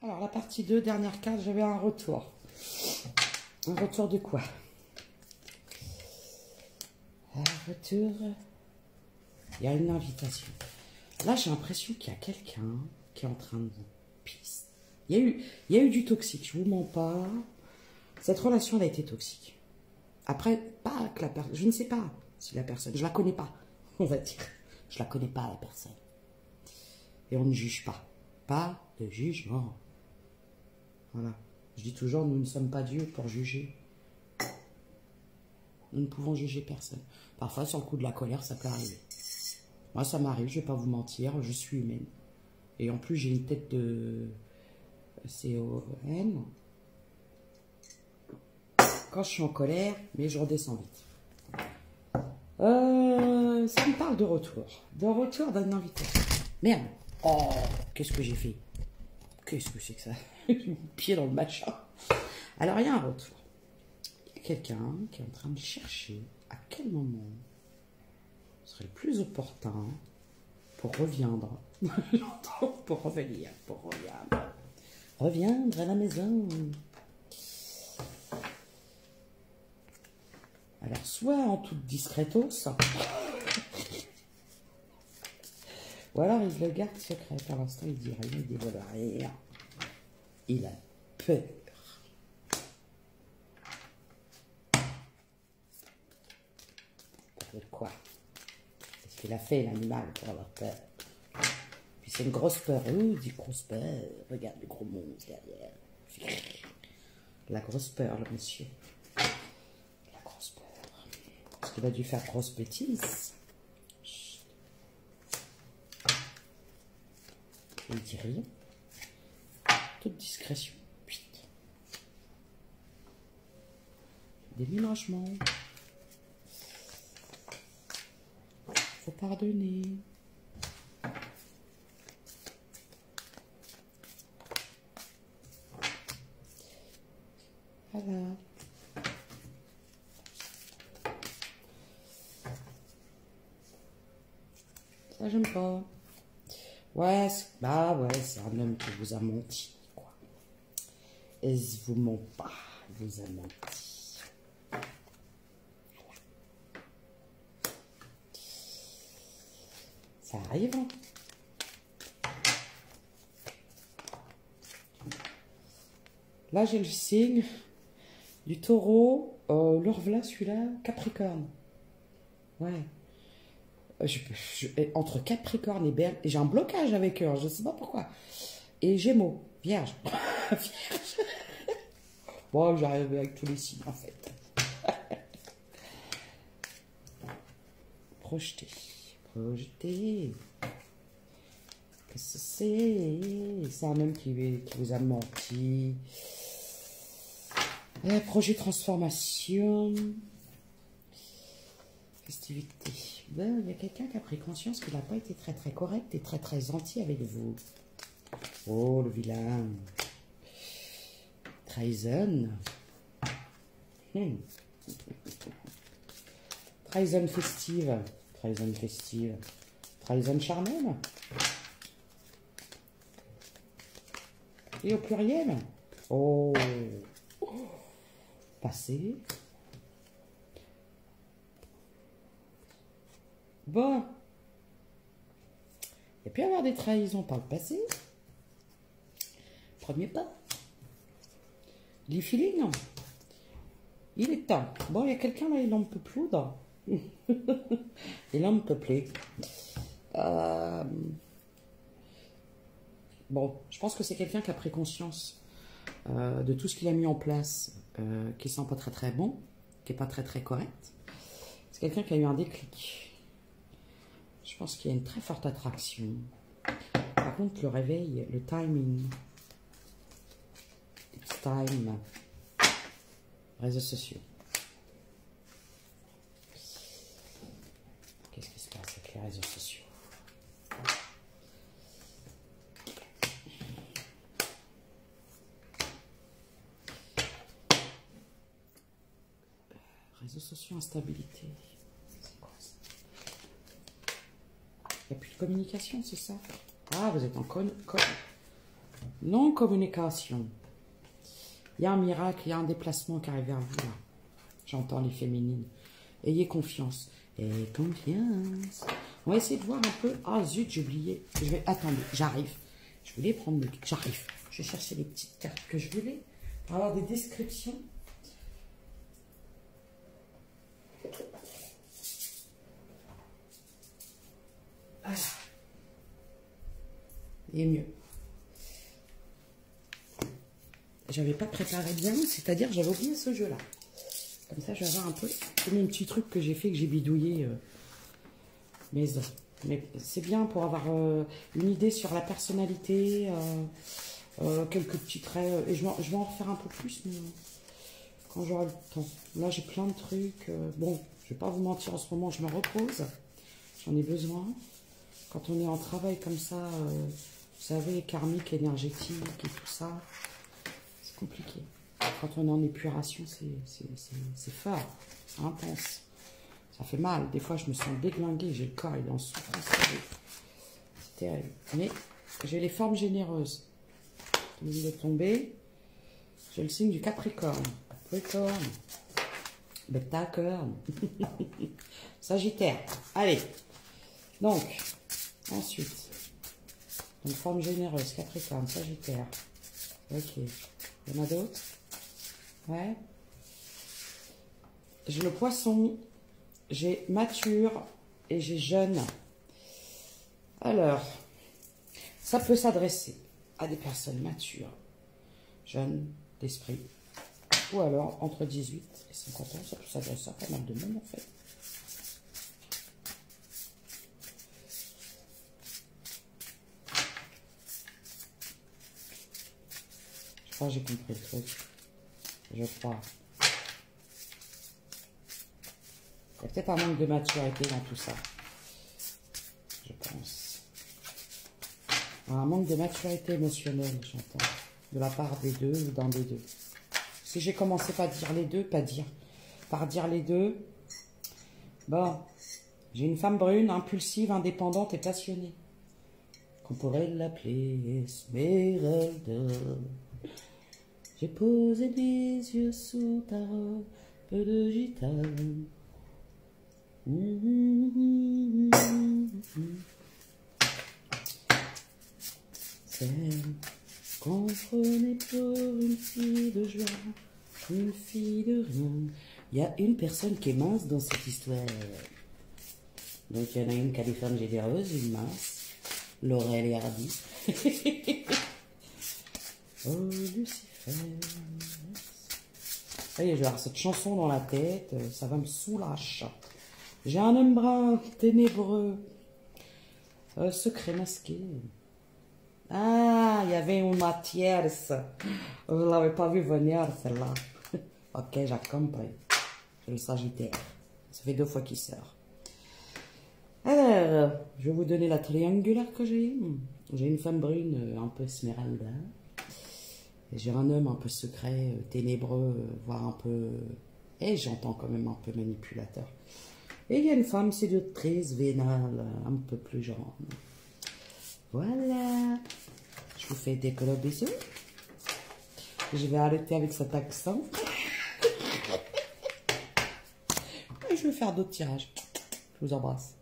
Alors, la partie 2, dernière carte, j'avais un retour. Un retour de quoi? Un retour... Il y a une invitation. Là, j'ai l'impression qu'il y a quelqu'un qui est en train de vous pisser. Il y a eu du toxique, je ne vous mens pas. Cette relation, elle a été toxique. Après, pas que la personne... Je ne sais pas si la personne... Je la connais pas, on va dire. Je la connais pas, la personne. Et on ne juge pas. Pas de jugement. Voilà. Je dis toujours, nous ne sommes pas Dieu pour juger. Nous ne pouvons juger personne. Parfois, sur le coup de la colère, ça peut arriver. Moi, ça m'arrive, je ne vais pas vous mentir, je suis humaine. Et en plus, j'ai une tête de CON. Quand je suis en colère, mais je redescends vite. Ça me parle de retour. De retour d'un invitation. Merde. Oh, qu'est-ce que j'ai fait? Qu'est-ce que c'est que ça? Pied dans le machin. Alors, il y a un retour. Il y a quelqu'un qui est en train de chercher à quel moment serait le plus opportun pour reviendre. Pour revenir, pour reviendre. Reviendre à la maison. Alors, soit en toute discretos, ou alors il le garde secret. Pour l'instant, il dit rien, il dévoile rien. Il a peur. Peur de quoi? Qu'est-ce qu'il a fait, l'animal, pour avoir peur? Puis c'est une grosse peur. Oh, dit grosse peur. Regarde le gros monstre derrière. La grosse peur, le monsieur. La grosse peur. Parce qu'il a dû faire grosse bêtise. Il dit rien. Toute discrétion. Déménagement. Faut pardonner. Voilà. Ça, j'aime pas. Ouais, bah ouais, c'est un homme qui vous a menti, quoi. Et il vous ment pas, il vous a menti. Voilà. Ça arrive, hein. Là, j'ai le signe du taureau. Le revoilà, celui-là, Capricorne. Ouais. Entre Capricorne et Berge, j'ai un blocage avec eux, je ne sais pas pourquoi. Et Gémeaux, Vierge. Vierge. Bon, j'arrive avec tous les signes, en fait. Projeter. Projeter. Qu'est-ce que c'est? C'est un homme qui vous a menti. Projet transformation. Festivité. Ben, il y a quelqu'un qui a pris conscience qu'il n'a pas été très très correct et très très gentil avec vous. Oh, le vilain. Trahison. Trahison festive. Trahison festive. Trahison charnelle. Et au pluriel. Oh. Passé. Bon. Il y a pu y avoir des trahisons par le passé. Premier pas. Les feelings. Il est temps. Bon, il y a quelqu'un là, il en peut plus. Il en peut plus. Bon, je pense que c'est quelqu'un qui a pris conscience de tout ce qu'il a mis en place, qui sent pas très très bon, qui est pas très très correct. C'est quelqu'un qui a eu un déclic. Je pense qu'il y a une très forte attraction. Par contre, le réveil, le timing. It's time. Réseaux sociaux. Qu'est-ce qui se passe avec les réseaux sociaux? Réseaux sociaux, instabilité. C'est quoi ça? Il n'y a plus de communication, c'est ça? Ah, vous êtes en Non-communication. Il y a un miracle, il y a un déplacement qui arrive vers vous, là. J'entends les féminines. Ayez confiance. Et confiance. On va essayer de voir un peu. Ah zut, j'ai oublié. Attendez, j'arrive. Je voulais prendre le... J'arrive. Je vais chercher les petites cartes que je voulais. Pour avoir des descriptions. Voilà. Et mieux. J'avais pas préparé bien, c'est-à-dire j'avais oublié ce jeu-là. Comme ça, je vais avoir un peu mes petits trucs que j'ai fait, que j'ai bidouillé. Mais c'est bien pour avoir une idée sur la personnalité, quelques petits traits. Et je vais en refaire un peu plus mais, quand j'aurai le temps. Là, j'ai plein de trucs. Bon, je vais pas vous mentir, en ce moment, je me repose. J'en ai besoin. Quand on est en travail comme ça, vous savez, karmique, énergétique et tout ça, c'est compliqué. Quand on est en épuration, c'est fort, c'est intense. Ça fait mal. Des fois, je me sens déglinguée. J'ai le corps, il est en souffrance. C'est terrible. Mais j'ai les formes généreuses. Vous de tomber. J'ai le signe du Capricorne. Capricorne. Bêta-corne. Sagittaire. Allez. Donc, ensuite. Une forme généreuse. Capricorne, Sagittaire. Ok. Il y en a d'autres? Ouais. J'ai le Poisson. J'ai mature et j'ai jeune. Alors, ça peut s'adresser à des personnes matures, jeunes d'esprit, ou alors entre 18 et 50 ans, ça peut s'adresser à pas mal de monde en fait. Je crois que j'ai compris le truc. Je crois. Il y a peut-être un manque de maturité dans tout ça. Je pense. Un manque de maturité émotionnelle, j'entends. De la part des deux ou d'un des deux. Si j'ai commencé par dire les deux, par dire les deux. Bon, j'ai une femme brune, impulsive, indépendante et passionnée. Qu'on pourrait l'appeler Esmeralda. J'ai posé mes yeux sous ta robe de gitane. Celle qu'on prenait pour une fille de joie, une fille de rien. Il y a une personne qui est mince dans cette histoire. Donc il y en a une qui a des femmes généreuses, une mince, Laurel et Hardy. Oh Lucifer. Ça y est, je vais avoir cette chanson dans la tête, ça va me soulager. J'ai un homme brun, ténébreux, secret masqué. Ah, il y avait une tierce. Vous ne l'avez pas vu venir, celle-là. Ok, j'ai compris. C'est le Sagittaire. Ça fait 2 fois qu'il sort. Alors, je vais vous donner la triangulaire que j'ai. J'ai une femme brune, un peu Esmeralda. J'ai un homme un peu secret, ténébreux, voire un peu... Et j'entends quand même un peu manipulateur. Et il y a une femme séductrice, vénale, un peu plus jeune. Voilà. Je vous fais des gros bisous. Je vais arrêter avec cet accent. Et je vais faire d'autres tirages. Je vous embrasse.